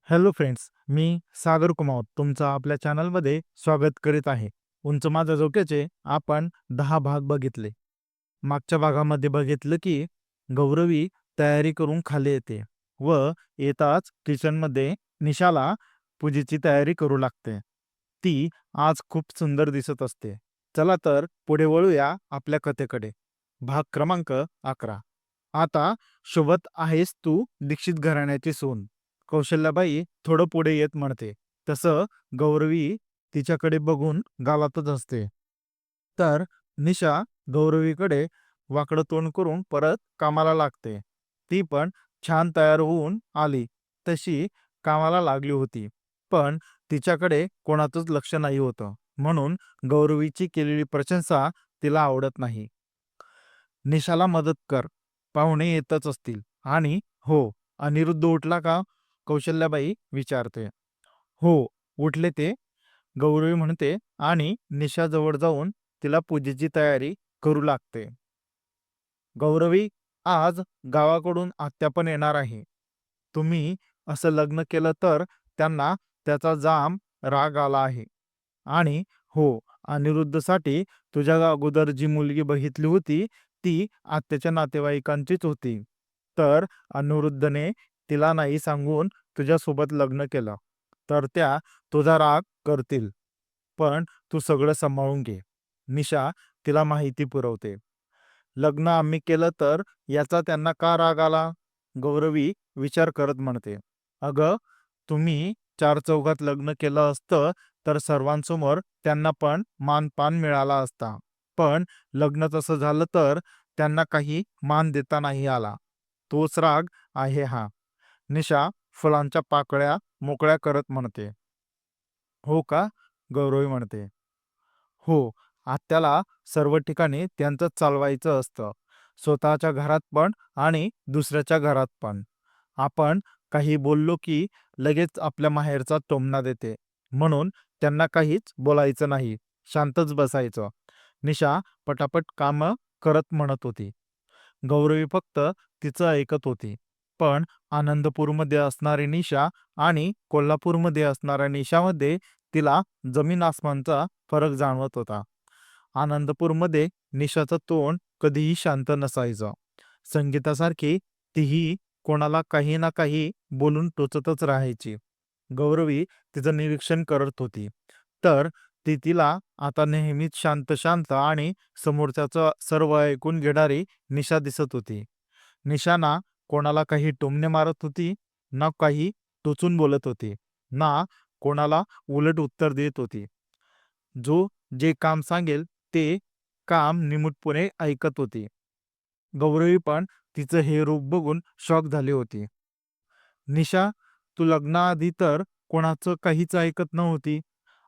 Hello friends, मी सागर कुमावत तुमचं आपल्या चॅनलमध्ये स्वागत करीत आहे. उंच माझ्या झोक्याचे आपण 10 भाग बघितले. मागच्या भागामध्ये बघितलं की गौरवी तयारी करून खाली येते व येताच किचनमध्ये निशाला पूजेची तयारी करू लागते. ती आज खूप सुंदर दिसत असते. चला तर पुढे वळूया आपल्या कथेकडे. भाग क्रमांक 11. आता शोभत आहेस तू दीक्षित घराण्याची सून. कौशल्याबाई थोडं पुढे येत म्हणते. तसं गौरवी तिच्याकडे बघून गालातच असते. तर निशा गौरवीकडे वाकडं तोंड करून परत कामाला लागते. ती पण छान तयार होऊन आली तशी कामाला लागली होती. पण तिच्याकडे कोणाचंच लक्ष नाही होतं. म्हणून गौरवीची केलेली प्रशंसा तिला आवडत नाही. निशाला मदत कर. पाहुणे येतच असतील. आणि हो, अनिरुद्ध उठला का? कौशल्याबाई विचारते. हो, उठले ते, गौरवी म्हणते आणि निशाजवळ जाऊन तिला पूजेची तयारी करू लागते. गौरवी, आज गावाकडून आत्या पण येणार आहे. तुम्ही असं लग्न केलं तर त्यांना त्याचा जाम राग आला आहे. आणि हो, अनिरुद्धसाठी तुझ्या अगोदर जी मुलगी बघितली होती ती आत्याच्या नातेवाईकांचीच होती. तर अनिरुद्धने तिला नाही सांगून तुझ्यासोबत लग्न केलं. तर त्या तुझा राग करतील. पण तू सगळं सांभाळून घे. निशा तिला माहिती पुरवते. लग्न आम्ही केलं तर याचा त्यांना का राग आला? गौरवी विचार करत म्हणते. अगं, तुम्ही चार चौघात लग्न केलं असतं तर सर्वांसमोर त्यांना पण मानपान मिळाला असता. पण लग्न तसं झालं तर त्यांना काही मान देता नाही आला. तोच राग आहे हा. निशा फुलांच्या पाकळ्या मोकळ्या करत म्हणते. हो का? गौरवी म्हणते. हो, आत्याला सर्व ठिकाणी त्यांचंच चालवायचं असतं. स्वतःच्या घरात पण आणि दुसऱ्याच्या घरात पण. आपण काही बोललो की लगेच आपल्या माहेरचा टोमणा देते. म्हणून त्यांना काहीच बोलायचं नाही. शांतच बसायचं. निशा पटापट कामं करत म्हणत होती. गौरवी फक्त तिचं ऐकत होती. पण आनंदपूरमध्ये असणारी निशा आणि कोल्हापूरमध्ये असणाऱ्या निशामध्ये तिला जमीन आसमानचा फरक जाणवत होता. आनंदपूरमध्ये निशाचं तोंड कधीही शांत नसायचं. संगीतासारखी तीही कोणाला काही ना काही बोलून टोचतच राहायची. गौरवी तिचं निरीक्षण करत होती. तर ती तिला आता नेहमीच शांत शांत आणि समोरच्याचं सर्व ऐकून घेणारी निशा दिसत होती. निशा ना कोणाला काही टोमणे मारत होती, ना काही टोचून बोलत होती, ना कोणाला उलट उत्तर देत होती. जो जे काम सांगेल ते काम निमूटपणे ऐकत होती. गौरवी पण तिचं हे रूप बघून शॉक झाली होती. निशा, तू लग्नाआधी तर कोणाचं काहीच ऐकत नव्हती.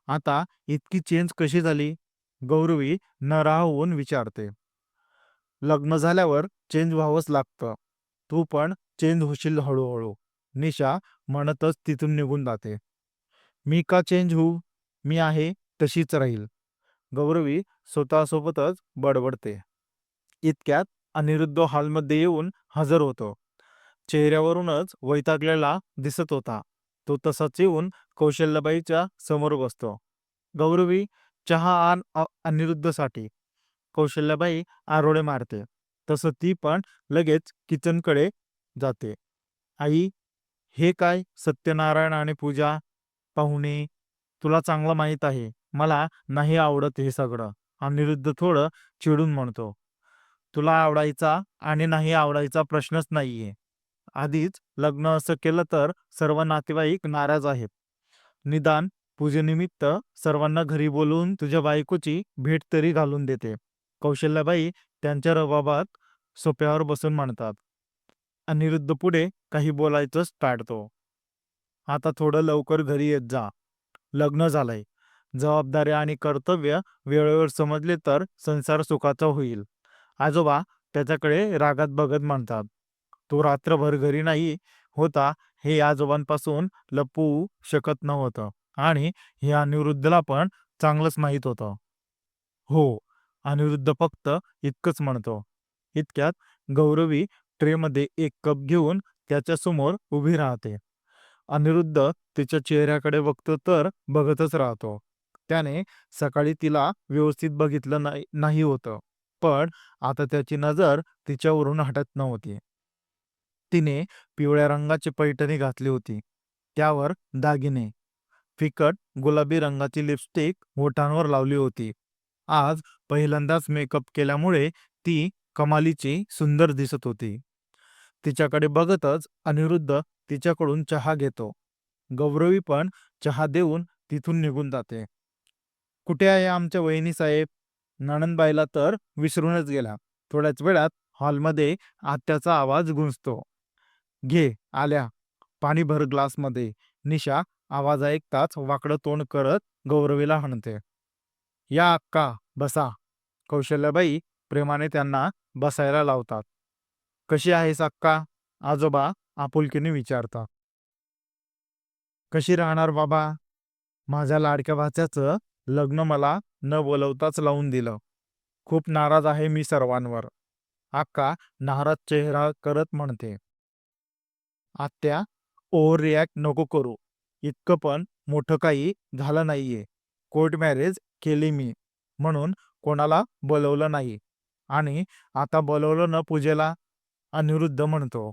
आता इतकी चेंज कशी झाली? गौरवी नराळ होऊन विचारते. लग्न झाल्यावर चेंज व्हावंच लागतं. तू पण चेंज होशील हळूहळू. निशा म्हणतच तिथून निघून जाते. मी का चेंज होऊ? मी आहे तशीच राहील. गौरवी स्वतःसोबतच बडबडते. इतक्यात अनिरुद्ध हॉलमध्ये येऊन हजर होतो. चेहऱ्यावरूनच वैतागलेला दिसत होता. तो तसाच येऊन कौशल्याबाईच्या समोर बसतो. गौरवी, चहा आण अनिरुद्धसाठी. कौशल्याबाई आरोळे मारते. तसं ती पण लगेच किचनकडे जाते. आई, हे काय सत्यनारायण आणि पूजा? पाहुणे, तुला चांगलं माहीत आहे मला नाही आवडत हे सगळं. अनिरुद्ध थोडं चिडून म्हणतो. तुला आवडायचा आणि नाही आवडायचा प्रश्नच नाहीये. आधीच लग्न असं केलं तर सर्व नातेवाईक नाराज आहेत. निदान पूजेनिमित्त सर्वांना घरी बोलवून तुझ्या बायकोची भेट तरी घालून देते. कौशल्याबाई त्यांच्या रबाबात सोफ्यावर बसून म्हणतात. अनिरुद्ध पुढे काही बोलायचंच टाळतो. आता थोडं लवकर घरी येत जा. लग्न झालंय. जबाबदाऱ्या आणि कर्तव्य वेळेवर समजले तर संसार सुखाचा होईल. आजोबा त्याच्याकडे रागात बघत म्हणतात. तो रात्रभर घरी नाही होता हे आजोबांपासून लपवू शकत नव्हतं आणि हे अनिरुद्धला पण चांगलंच माहीत होतं. हो, अनिरुद्ध फक्त इतकंच म्हणतो. इतक्यात गौरवी ट्रेमध्ये एक कप घेऊन त्याच्यासमोर उभी राहते. अनिरुद्ध तिच्या चेहऱ्याकडे बघतो तर बघतच राहतो. त्याने सकाळी तिला व्यवस्थित बघितलं नाही होतं, पण आता त्याची नजर तिच्यावरून हटत नव्हती. तिने पिवळ्या रंगाची पैठणी घातली होती, त्यावर दागिने, फिकट गुलाबी रंगाची लिपस्टिक ओठांवर लावली होती. आज पहिल्यांदाच मेकअप केल्यामुळे ती कमालीची सुंदर दिसत होती. तिच्याकडे बघतच अनिरुद्ध तिच्याकडून चहा घेतो. गौरवी पण चहा देऊन तिथून निघून जाते. कुठे आहे आमच्या वहिनी साहेब? नणंदबाईला तर विसरूनच गेला. थोड्याच वेळात हॉलमध्ये आत्याचा आवाज गुंजतो. घे आल्या, पाणी भर ग्लासमध्ये. निशा आवाज ऐकताच वाकडं तोंड करत गौरवीला हाणते. या अक्का, बसा. कौशल्याबाई प्रेमाने त्यांना बसायला लावतात. कशी आहेस अक्का? आजोबा आपुलकीने विचारतात. कशी राहणार बाबा? माझ्या लाडक्या भाच्याचं लग्न मला न बोलवताच लावून दिलं. खूप नाराज आहे मी सर्वांवर. अक्का नाराज चेहरा करत म्हणते. आत्या, ओव्हर रिॲक्ट नको करू. इतकं पण मोठं काही झालं नाहीये. कोर्ट मॅरेज केली मी, म्हणून कोणाला बोलवलं नाही. आणि आता बोलवलं न पूजेला? अनिरुद्ध म्हणतो.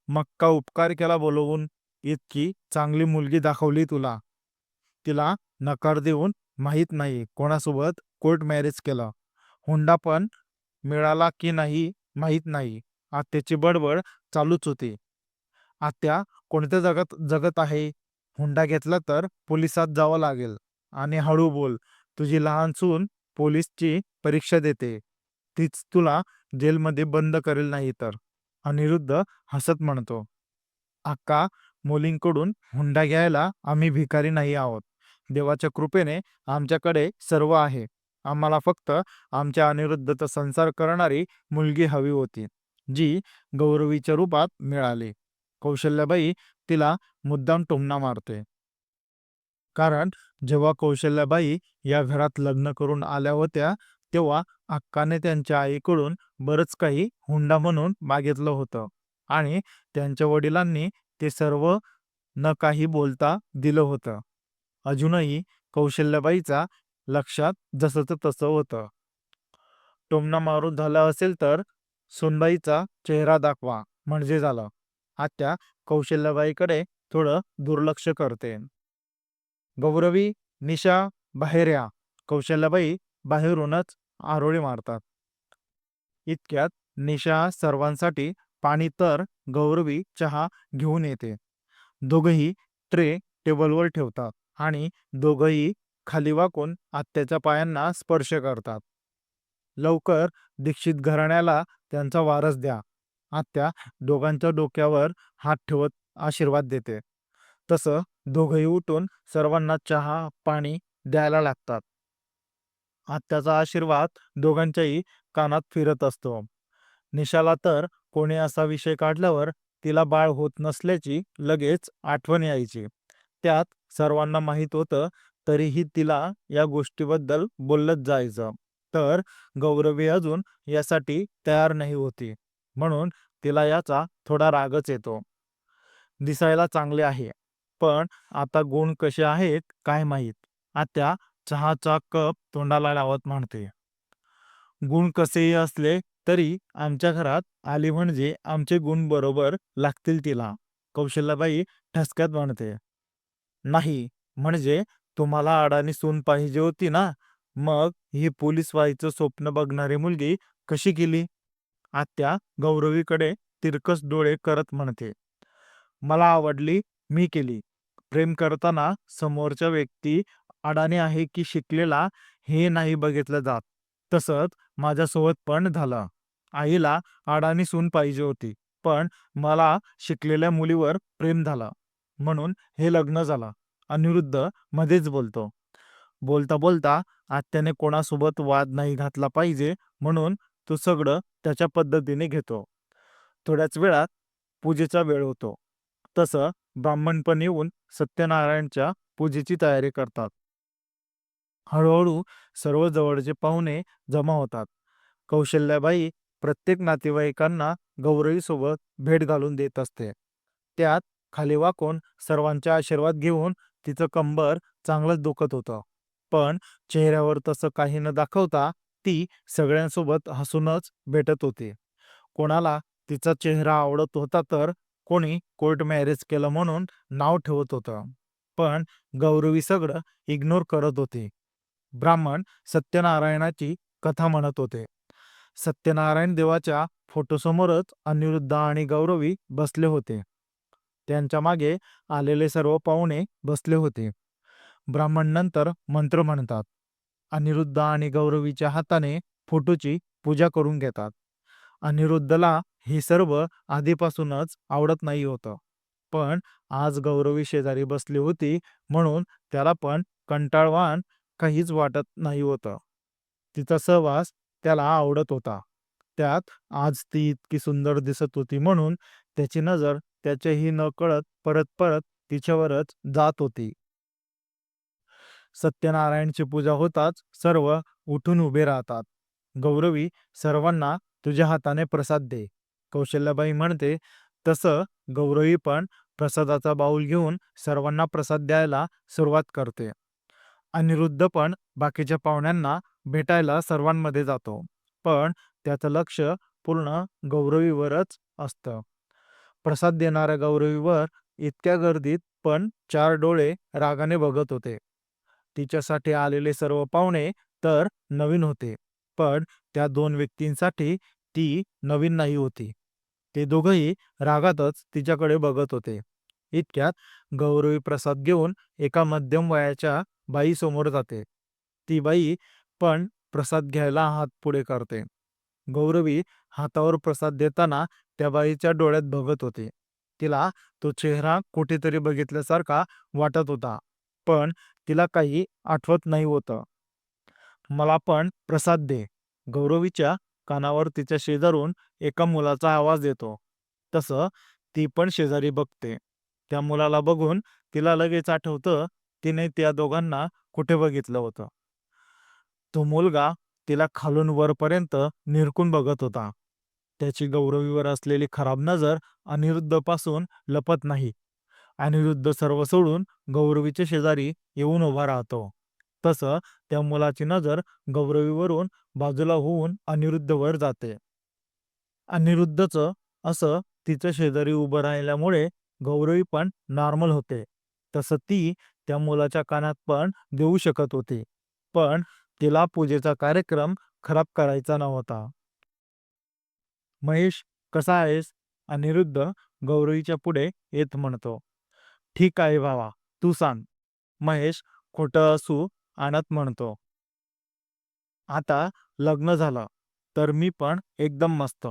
मग का उपकार केला बोलवून? इतकी चांगली मुलगी दाखवली तुला, तिला नकार देऊन माहीत नाही कोणासोबत कोर्ट मॅरेज केलं. हुंडा पण मिळाला की नाही माहीत नाही. आत्याची बडबड चालूच होती. आत्या कोणत्या जगात जगत आहे? हुंडा घेतला तर पोलिसात जावं लागेल. आणि हळू बोल, तुझी लहान सून पोलीसची परीक्षा देते. तीच तुला जेलमध्ये बंद करेल नाही तर. अनिरुद्ध हसत म्हणतो. अक्का, मुलींकडून हुंडा घ्यायला आम्ही भिकारी नाही आहोत. देवाच्या कृपेने आमच्याकडे सर्व आहे. आम्हाला फक्त आमच्या अनिरुद्धचा संसार करणारी मुलगी हवी होती, जी गौरवीच्या रूपात मिळाली. कौशल्याबाई तिला मुद्दाम टोमणा मारते. कारण जेव्हा कौशल्याबाई या घरात लग्न करून आल्या होत्या, तेव्हा अक्काने त्यांच्या आईकडून बरंच काही हुंडा म्हणून मागितलं होतं आणि त्यांच्या वडिलांनी ते सर्व न काही बोलता दिलं होतं. अजूनही कौशल्याबाईचा लक्षात जसंच तसं होतं. टोमणा मारून झालं असेल तर सुनबाईचा चेहरा दाखवा म्हणजे झालं. आत्या कौशल्याबाईकडे थोडं दुर्लक्ष करते. गौरवी, निशा, बाहेर या. कौशल्याबाई बाहेरूनच आरोळी मारतात. इतक्यात निशा सर्वांसाठी पाणी तर गौरवी चहा घेऊन येते. दोघंही ट्रे टेबलवर ठेवतात आणि दोघंही खाली वाकून आत्याच्या पायांना स्पर्श करतात. लवकर दीक्षित घराण्याला त्यांचा वारस द्या. आत्या दोघांच्या डोक्यावर हात ठेवत आशीर्वाद देते. तसं दोघंही उठून सर्वांना चहा पाणी द्यायला लागतात. आत्याचा आशीर्वाद दोघांच्याही कानात फिरत असतो. निशाला तर कोणी असा विषय काढल्यावर तिला बाळ होत नसल्याची लगेच आठवण यायची. त्यात सर्वांना माहीत होतं, तरीही तिला या गोष्टीबद्दल बोललंच जायचं. तर गौरवी अजून यासाठी तयार नाही होती, म्हणून तिला याचा थोडा रागच येतो. दिसायला चांगले आहे, पण आता गुण कसे आहेत काय माहीत. आत्या चहाचा कप तोंडाला लावत म्हणते. गुण कसेही असले तरी आमच्या घरात आली म्हणजे आमचे गुण बरोबर लागतील तिला. कौशल्याबाई ठसक्यात म्हणते. नाही म्हणजे तुम्हाला अडाणी सून पाहिजे होती ना, मग ही पोलीस व्हायचं स्वप्न बघणारी मुलगी कशी केली? आत्या गौरवीकडे तिरकस डोळे करत म्हणते. मला आवडली, मी केली. प्रेम करताना समोरच्या व्यक्ती अडाणी आहे की शिकलेला हे नाही बघितलं जात. तसंच माझ्यासोबत पण झालं. आईला अडाणी सून पाहिजे होती, पण मला शिकलेल्या मुलीवर प्रेम झालं, म्हणून हे लग्न झालं. अनिरुद्ध मध्येच बोलतो. बोलता बोलता आत्याने कोणासोबत वाद नाही घातला पाहिजे, म्हणून तो सगळं त्याच्या पद्धतीने घेतो. थोड्याच वेळात पूजेचा वेळ होतो. तसं ब्राह्मण पण येऊन सत्यनारायणच्या पूजेची तयारी करतात. हळूहळू सर्व जवळचे पाहुणे जमा होतात. कौशल्याबाई प्रत्येक नातेवाईकांना गौरईसोबत भेट घालून देत असते. त्यात खाली वाकून सर्वांचे आशीर्वाद घेऊन तिचं कंबर चांगलंच दुखत होतं. पण चेहऱ्यावर तसं काही न दाखवता ती सगळ्यांसोबत हसूनच भेटत होती. कोणाला तिचा चेहरा आवडत होता तर कोणी कोर्ट मॅरेज केलं म्हणून नाव ठेवत होतं. पण गौरवी सगळं इग्नोर करत होती. ब्राह्मण सत्यनारायणाची कथा म्हणत होते. सत्यनारायण देवाच्या फोटोसमोरच अनिरुद्ध आणि गौरवी बसले होते. त्यांच्या मागे आलेले सर्व पाहुणे बसले होते. ब्राह्मण नंतर मंत्र म्हणतात. अनिरुद्ध आणि गौरवीच्या हाताने फोटोची पूजा करून घेतात. अनिरुद्धला हे सर्व आधीपासूनच आवडत नाही होतं. पण आज गौरवी शेजारी बसली होती म्हणून त्याला पण कंटाळवाण काहीच वाटत नाही होतं. तिचा सहवास त्याला आवडत होता. त्यात आज ती इतकी सुंदर दिसत होती म्हणून त्याची नजर त्याच्याही नकळत परत परत तिच्यावरच जात होती. सत्यनारायणची पूजा होताच सर्व उठून उभे राहतात. गौरवी सर्वांना तुझ्या हाताने प्रसाद दे. कौशल्याबाई म्हणते. तसं गौरवी पण प्रसादाचा बाऊल घेऊन सर्वांना प्रसाद द्यायला सुरुवात करते. अनिरुद्ध पण बाकीच्या पाहुण्यांना भेटायला सर्वांमध्ये जातो. पण त्याचं लक्ष पूर्ण गौरवीवरच असतं. प्रसाद देणाऱ्या गौरवीवर इतक्या गर्दीत पण 4 डोळे रागाने बघत होते. तिच्यासाठी आलेले सर्व पाहुणे तर नवीन होते. पण त्या 2 व्यक्तींसाठी ती नवीन नाही होती. ते दोघंही रागातच तिच्याकडे बघत होते. इतक्यात गौरवी प्रसाद घेऊन एका मध्यम वयाच्या बाईसमोर जाते. ती बाई पण प्रसाद घ्यायला हात पुढे करते. गौरवी हातावर प्रसाद देताना त्या बाईच्या डोळ्यात बघत होते. तिला तो चेहरा कुठेतरी बघितल्यासारखा वाटत होता. पण तिला काही आठवत नाही होतं. मला पण प्रसाद दे. गौरवीच्या कानावर तिच्या शेजारून एका मुलाचा आवाज येतो. तसं ती पण शेजारी बघते. त्या मुलाला बघून तिला लगेच आठवतं तिने त्या दोघांना कुठे बघितलं होतं. तो मुलगा तिला खालून वरपर्यंत निरखून बघत होता. त्याची गौरवीवर असलेली खराब नजर अनिरुद्धपासून लपत नाही. अनिरुद्ध सर्व सोडून गौरवीच्या शेजारी येऊन उभा राहतो. तसं त्या मुलाची नजर गौरवीवरून बाजूला होऊन अनिरुद्धवर जाते. अनिरुद्धचं असं तिच्या शेजारी उभं राहिल्यामुळे गौरवी पण नॉर्मल होते. तसं ती त्या मुलाच्या कानात पण देऊ शकत होती. पण तिला पूजेचा कार्यक्रम खराब करायचा नव्हता. महेश, कसा आहेस? अनिरुद्ध गौरवीच्या पुढे येत म्हणतो. ठीक आहे भावा, तू सांग. महेश खोटं असू आणत म्हणतो. आता लग्न झालं तर मी पण एकदम मस्त.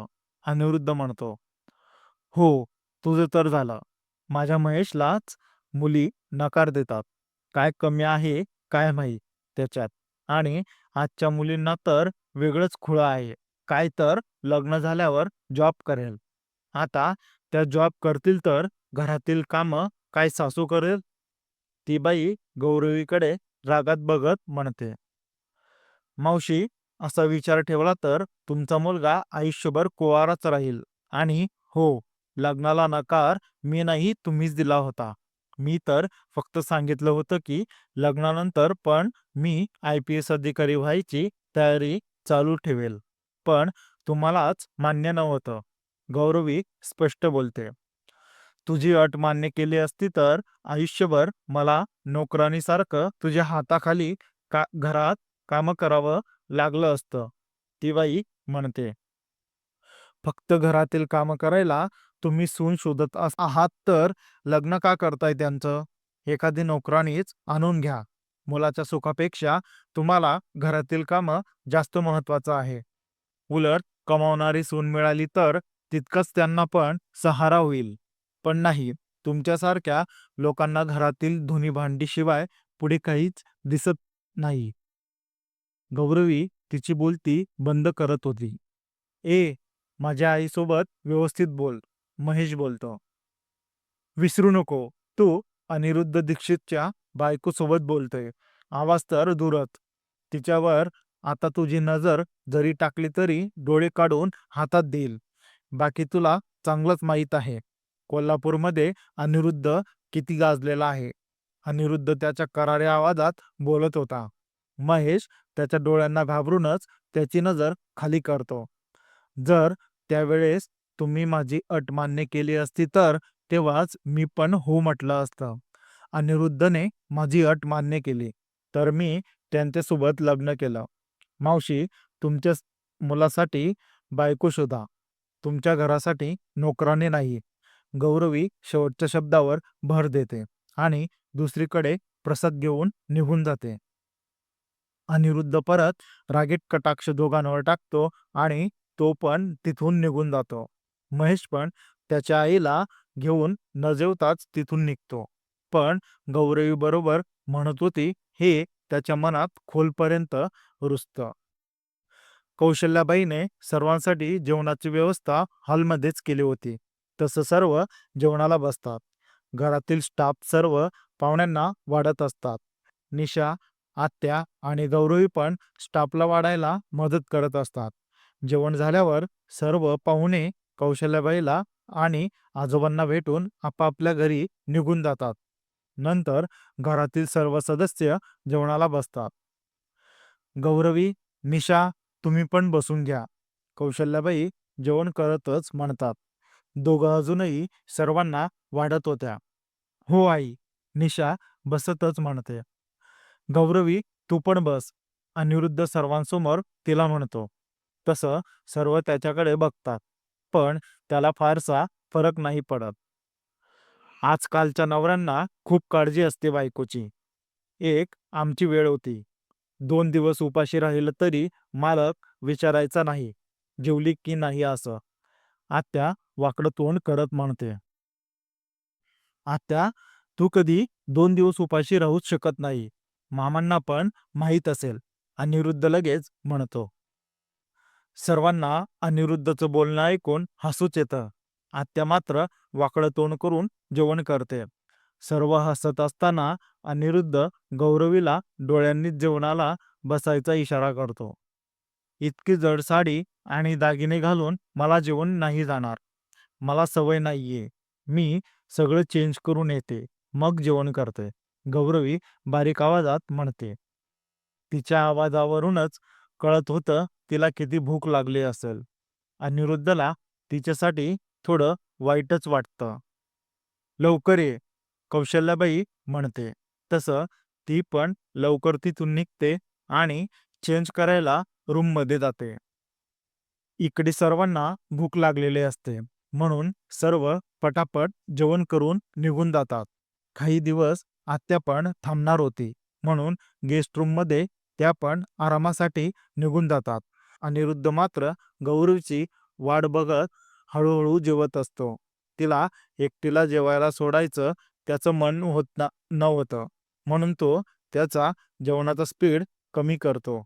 अनिरुद्ध म्हणतो. हो, तुझं तर झालं. माझ्या महेशलाच मुली नकार देतात. काय कमी आहे काय माहीत त्याच्यात. आणि आजच्या मुलींना तर वेगळंच खुळं आहे. काय तर लग्न झाल्यावर जॉब करेल. आता त्या जॉब करतील तर घरातील कामं काय सासू करेल? ती बाई गौरवीकडे रागात बघत म्हणते. मावशी, असा विचार ठेवला तर तुमचा मुलगा आयुष्यभर कुवाराच राहील. आणि हो, लग्नाला नकार मी नाही तुम्हीच दिला होता. मी तर फक्त सांगितलं होतं की लग्नानंतर पण मी IPS अधिकारी व्हायची तयारी चालू ठेवेल. पण तुम्हालाच मान्य नव्हतं. गौरवी स्पष्ट बोलते. तुझी अट मान्य केली असती तर आयुष्यभर मला नोकरानीसारखं तुझ्या हाताखाली घरात कामं करावं लागलं असतं. ती बाई म्हणते. फक्त घरातील कामं करायला तुम्ही सून शोधत आहात तर लग्न का करताय त्यांचं? एखादी नोकरानीच आणून घ्या. मुलाच्या सुखापेक्षा तुम्हाला घरातील कामं जास्त महत्वाचं आहे. उलट कमावणारी सून मिळाली तर तितकंच त्यांना पण सहारा होईल. पण नाही, तुमच्यासारख्या लोकांना घरातील धुनी भांडीशिवाय पुढे काहीच दिसत नाही. गौरवी तिची बोलती बंद करत होती. माझ्या आईसोबत व्यवस्थित बोल. महेश बोलतो. विसरू नको, तू अनिरुद्ध दीक्षितच्या बायकोसोबत बोलतोय. आवाज तर दूरच. तिच्यावर आता तुझी नजर जरी टाकली तरी डोळे काढून हातात देईल. बाकी तुला चांगलंच माहीत आहे. कोल्हापूरमध्ये अनिरुद्ध किती गाजलेला आहे. अनिरुद्ध त्याच्या कराऱ्या आवाजात बोलत होता. महेश त्याच्या डोळ्यांना घाबरूनच त्याची नजर खाली करतो. जर त्यावेळेस तुम्ही माझी अट मान्य केली असती तर तेव्हाच मी पण हो म्हटलं असतं. अनिरुद्धने माझी अट मान्य केली तर मी त्यांच्यासोबत लग्न केलं. मावशी, तुमच्या मुलासाठी बायको शोधा, तुमच्या घरासाठी नोकराने नाही. गौरवी शेवटच्या शब्दावर भर देते आणि दुसरीकडे प्रसाद घेऊन निघून जाते. अनिरुद्ध परत रागीट कटाक्ष दोघांवर टाकतो आणि तो पण तिथून निघून जातो. महेश पण त्याच्या आईला घेऊन न जेवताच तिथून निघतो. पण गौरवी बरोबर म्हणत होती हे त्याच्या मनात खोलपर्यंत रुजतं. कौशल्याबाईने सर्वांसाठी जेवणाची व्यवस्था हॉलमध्येच केली होती. तसं सर्व जेवणाला बसतात. घरातील स्टाफ सर्व पाहुण्यांना वाढत असतात. निशा, आत्या आणि गौरवी पण स्टाफला वाढायला मदत करत असतात. जेवण झाल्यावर सर्व पाहुणे कौशल्याबाईला आणि आजोबांना भेटून आपापल्या घरी निघून जातात. नंतर घरातील सर्व सदस्य जेवणाला बसतात. गौरवी, निशा, तुम्ही पण बसून घ्या, कौशल्याबाई जेवण करतच म्हणतात. दोघं अजूनही सर्वांना वाढत होत्या. हो आई, निशा बसतच म्हणते. गौरवी, तू पण बस, अनिरुद्ध सर्वांसमोर तिला म्हणतो. तसं सर्व त्याच्याकडे बघतात, पण त्याला फारसा फरक नाही पडत. आजकालच्या नवऱ्यांना खूप काळजी असते बायकोची. एक आमची वेळ होती. 2 दिवस उपाशी राहिलं तरी मालक विचारायचा नाही, जेवली की नाही असं. आत्या वाकडं तोंड करत म्हणते. आत्या, तू कधी 2 दिवस उपाशी राहूच शकत नाही. मामांना पण माहीत असेल, अनिरुद्ध लगेच म्हणतो. सर्वांना अनिरुद्धचं बोलणं ऐकून हसूच येतं. आत्या मात्र वाकडं तोंड करून जेवण करते. सर्व हसत असताना अनिरुद्ध गौरवीला डोळ्यांनीच जेवणाला बसायचा इशारा करतो. इतकी जड साडी आणि दागिने घालून मला जेवण नाही जाणार. मला सवय नाहीये. मी सगळं चेंज करून येते, मग जेवण करते, गौरवी बारीक आवाजात म्हणते. तिच्या आवाजावरूनच कळत होतं तिला किती भूक लागली असेल. अनिरुद्धला तिच्यासाठी थोडं वाईटच वाटतं. लवकर ये, कौशल्याबाई म्हणते. तसं ती पण लवकर तिथून निघते आणि चेंज करायला रूममध्ये जाते. इकडे सर्वांना भूक लागलेली असते, म्हणून सर्व पटापट जेवण करून निघून जातात. काही दिवस आत्या पण थांबणार होती, म्हणून गेस्ट रूममध्ये त्या पण आरामासाठी निघून जातात. अनिरुद्ध मात्र गौरीची वाट बघत हळूहळू जेवत असतो. तिला एकटीला जेवायला सोडायचं त्याचं मन नव्हतं, म्हणून तो त्याचा जेवणाचा स्पीड कमी करतो.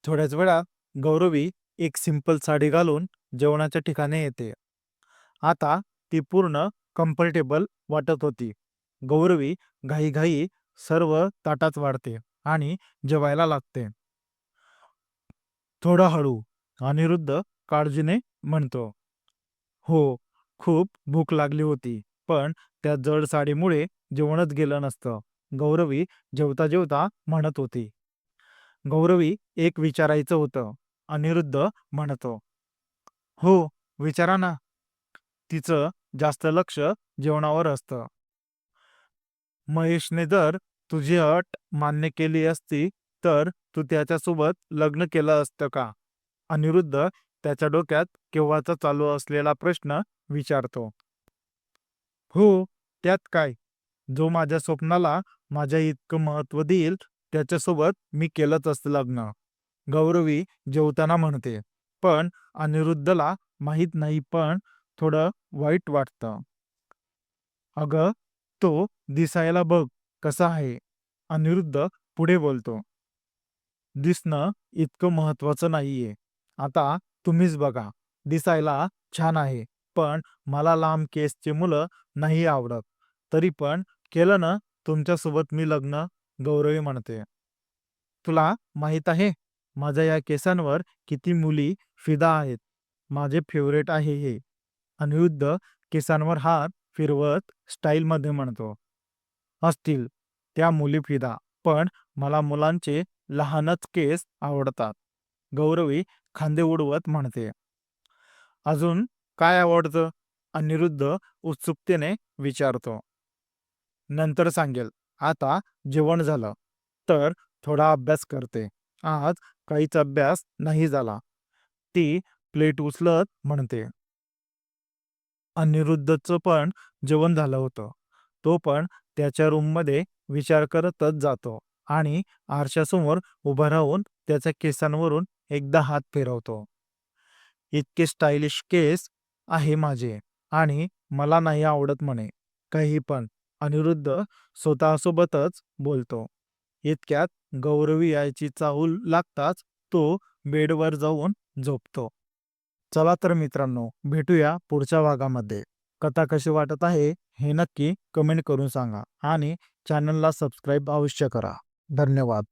थोड्याच वेळात गौरवी एक सिंपल साडी घालून जेवणाच्या ठिकाणी येते. आता ती पूर्ण कम्फर्टेबल वाटत होती. गौरवी घाईघाई सर्व ताटात वाढते आणि जेवायला लागते. थोडं हळू, अनिरुद्ध काळजीने म्हणतो. हो, खूप भूक लागली होती, पण त्या जड साडीमुळे जेवणच गेलं नसतं, गौरवी जेवता जेवता म्हणत होती. गौरवी, एक विचारायचं होतं, अनिरुद्ध म्हणतो. हो, विचारा ना. तिचं जास्त लक्ष जेवणावर असतं. महेशने जर तुझी अट मान्य केली असती तर तू त्याच्यासोबत लग्न केलं असतं का? अनिरुद्ध त्याच्या डोक्यात केव्हाचा चालू असलेला प्रश्न विचारतो. हो, त्यात काय? जो माझ्या स्वप्नाला माझ्या इतकं महत्त्व देईल त्याच्यासोबत मी केलंच असतं लग्न, गौरवी जेवताना म्हणते. पण अनिरुद्धला माहीत नाही, पण थोडं वाईट वाटतं. अगं, तो दिसायला बघ कसा आहे, अनिरुद्ध पुढे बोलतो. दिसणं इतकं महत्वाचं नाहीये. आता तुम्हीच बघा, दिसायला छान आहे, पण मला लांब केसचे मुलं नाही आवडत. तरी पण केलं ना तुमच्यासोबत मी लग्न, गौरवी म्हणते. तुला माहित आहे, माझ्या या केसांवर किती मुली फिदा आहेत. माझे फेवरेट आहे हे. अनिरुद्ध केसांवर हात फिरवत स्टाईलमध्ये म्हणतो, असतील त्या मुली फिदा, पण मला मुलांचे लहानच केस आवडतात. गौरवी खांदे उडवत म्हणते, अजून काय आवडतं? अनिरुद्ध उत्सुकतेने विचारतो. नंतर सांगेल. आता जेवण झालं तर थोडा अभ्यास करते. आज काहीच अभ्यास नाही झाला. ती प्लेट उचलत म्हणते. अनिरुद्धचं पण जेवण झालं होतं. तो पण त्याच्या रूममध्ये विचार करतच जातो आणि आरशासमोर उभा राहून त्याच्या केसांवरून एकदा हात फिरवतो. इतके स्टायलिश केस आहे माझे आणि मला नाही आवडत म्हणे काही पण. अनिरुद्ध स्वतःसोबतच बोलतो. इतक्यात गौरवी यायची चाहूल लागताच तो बेडवर जाऊन झोपतो. चला तर मित्रांनो, भेटूया पुढच्या भागामध्ये. कथा कशी वाटत आहे हे नक्की कमेंट करून सांगा आणि चॅनलला सबस्क्राईब अवश्य करा. धन्यवाद.